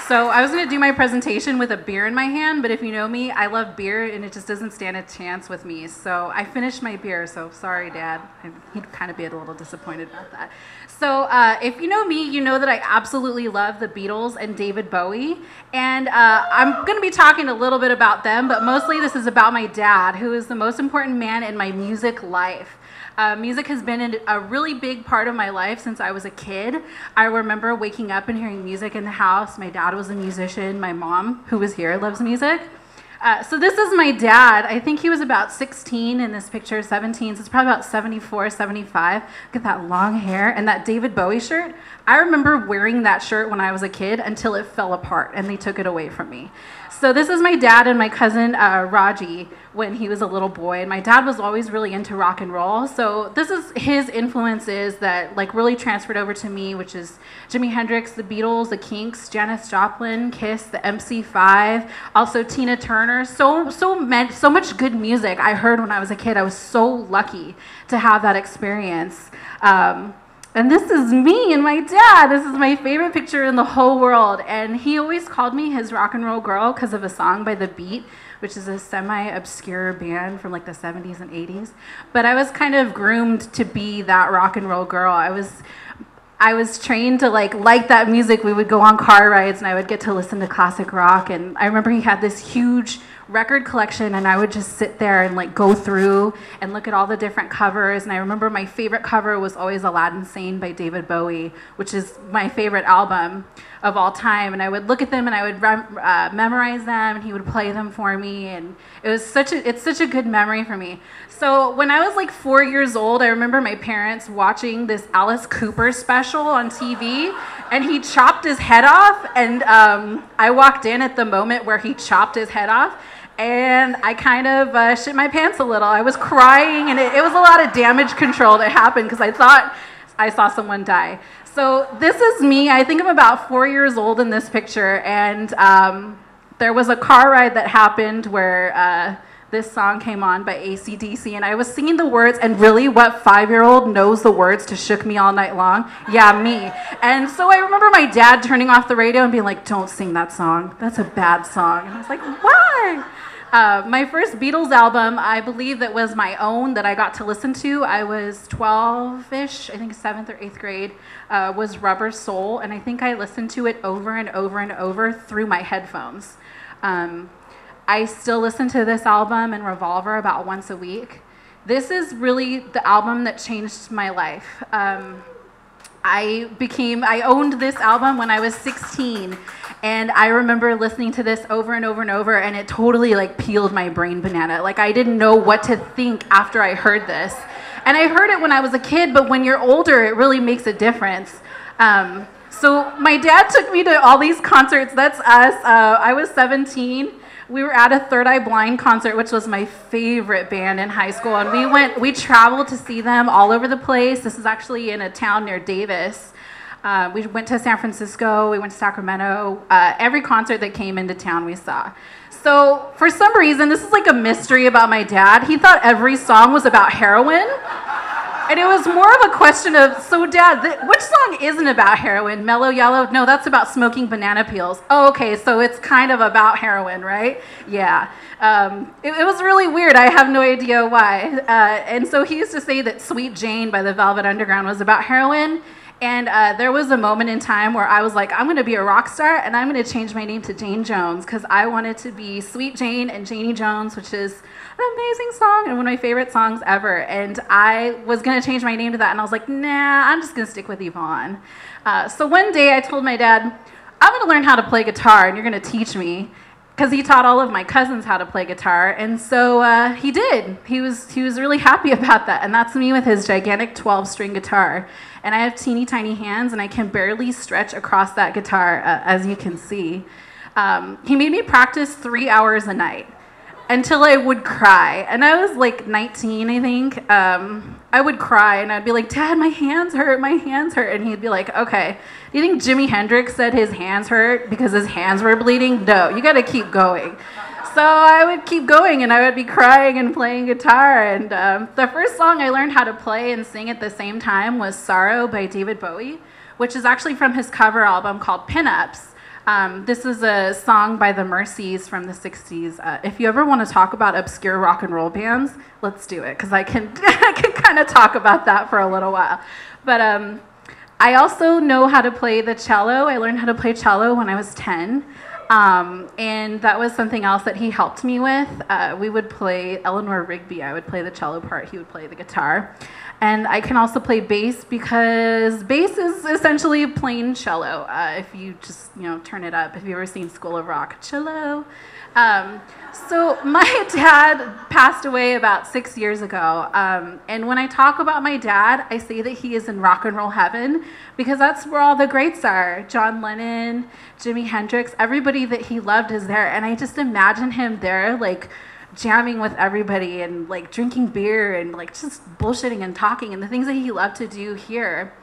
So I was going to do my presentation with a beer in my hand, but if you know me, I love beer, and it just doesn't stand a chance with me. So I finished my beer, so sorry, Dad. He'd kind of be a little disappointed about that. So if you know me, you know that I absolutely love the Beatles and David Bowie. And I'm going to be talking a little bit about them, but mostly this is about my dad, who is the most important man in my music life. Music has been a really big part of my life since I was a kid. I remember waking up and hearing music in the house. My dad was a musician. My mom, who was here, loves music. So this is my dad. I think he was about 16 in this picture, 17, so it's probably about 74, 75. Look at that long hair and that David Bowie shirt. I remember wearing that shirt when I was a kid until it fell apart and they took it away from me. So this is my dad and my cousin Raji when he was a little boy, and my dad was always really into rock and roll. So this is his influences that like really transferred over to me, which is Jimi Hendrix, the Beatles, the Kinks, Janis Joplin, Kiss, the MC5, also Tina Turner. So much good music I heard when I was a kid. I was so lucky to have that experience. And this is me and my dad. This is my favorite picture in the whole world. And he always called me his rock and roll girl because of a song by The Beat, which is a semi-obscure band from like the 70s and 80s. But I was kind of groomed to be that rock and roll girl. I was trained to like that music. We would go on car rides and I would get to listen to classic rock. And I remember he had this huge record collection, and I would just sit there and like go through and look at all the different covers. And I remember my favorite cover was always Aladdin Sane by David Bowie, which is my favorite album of all time. And I would look at them and I would memorize them, and he would play them for me, and it's such a good memory for me. So when I was like 4 years old, I remember my parents watching this Alice Cooper special on TV, and he chopped his head off, and I walked in at the moment where he chopped his head off, and I kind of shit my pants a little. I was crying, and it was a lot of damage control that happened because I thought I saw someone die. So this is me. I think I'm about 4 years old in this picture, and there was a car ride that happened where this song came on by AC/DC, and I was singing the words, and really, what 5-year-old knows the words to Shook Me All Night Long? Yeah, me. And so I remember my dad turning off the radio and being like, don't sing that song. That's a bad song. And I was like, why? My first Beatles album, I believe that was my own that I got to listen to. I was 12-ish, I think 7th or 8th grade, was Rubber Soul, and I think I listened to it over and over and over through my headphones. I still listen to this album and Revolver about once a week. This is really the album that changed my life. I owned this album when I was 16, and I remember listening to this over and over and over, and it totally like peeled my brain banana. Like I didn't know what to think after I heard this. And I heard it when I was a kid, but when you're older, it really makes a difference. So my dad took me to all these concerts. That's us. I was 17. We were at a Third Eye Blind concert, which was my favorite band in high school, and we traveled to see them all over the place. This is actually in a town near Davis. We went to San Francisco, we went to Sacramento. Every concert that came into town we saw. So for some reason, this is like a mystery about my dad. He thought every song was about heroin. And it was more of a question of, so Dad, which song isn't about heroin? Mellow Yellow? No, that's about smoking banana peels. Oh, okay, so it's kind of about heroin, right? Yeah. It was really weird. I have no idea why. And so he used to say that Sweet Jane by the Velvet Underground was about heroin. And there was a moment in time where I was like, I'm going to be a rock star, and I'm going to change my name to Jane Jones, because I wanted to be Sweet Jane and Janie Jones, which is an amazing song and one of my favorite songs ever. And I was going to change my name to that, and I was like, nah, I'm just going to stick with Yvonne. So one day I told my dad, I'm going to learn how to play guitar, and you're going to teach me, because he taught all of my cousins how to play guitar. And so he did. He was really happy about that. And that's me with his gigantic 12-string guitar. And I have teeny tiny hands, and I can barely stretch across that guitar, as you can see. He made me practice 3 hours a night until I would cry. And I was like 19, I think. I would cry, and I'd be like, Dad, my hands hurt, my hands hurt. And he'd be like, okay, do you think Jimi Hendrix said his hands hurt because his hands were bleeding? No, you got to keep going. So I would keep going, and I would be crying and playing guitar. And the first song I learned how to play and sing at the same time was Sorrow by David Bowie, which is actually from his cover album called Pin-Ups. This is a song by the Mercies from the 60s. If you ever want to talk about obscure rock and roll bands, let's do it, because I can I can kind of talk about that for a little while. But I also know how to play the cello. I learned how to play cello when I was 10. And that was something else that he helped me with. We would play Eleanor Rigby. I would play the cello part. He would play the guitar. And I can also play bass because bass is essentially plain cello. If you just, turn it up. If you've ever seen School of Rock, cello. So my dad passed away about 6 years ago. And when I talk about my dad, I say that he is in rock and roll heaven because that's where all the greats are. John Lennon, Jimi Hendrix, everybody that he loved is there. And I just imagine him there, like, jamming with everybody and, like, drinking beer and, like, just bullshitting and talking and the things that he loved to do here.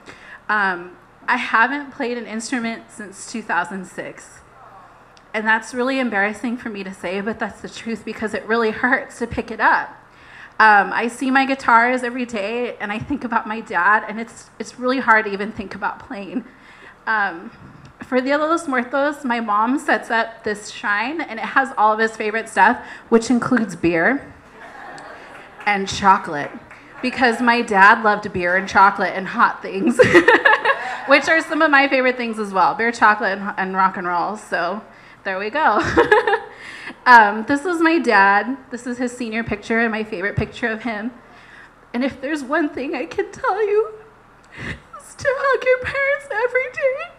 I haven't played an instrument since 2006. And that's really embarrassing for me to say, but that's the truth because it really hurts to pick it up. I see my guitars every day, and I think about my dad, and it's really hard to even think about playing. For Dia de los Muertos, my mom sets up this shrine, and it has all of his favorite stuff, which includes beer and chocolate, because my dad loved beer and chocolate and hot things, which are some of my favorite things as well, beer, chocolate, and rock and roll. So there we go. This is my dad. This is his senior picture and my favorite picture of him. And if there's one thing I can tell you, it's to hug your parents every day.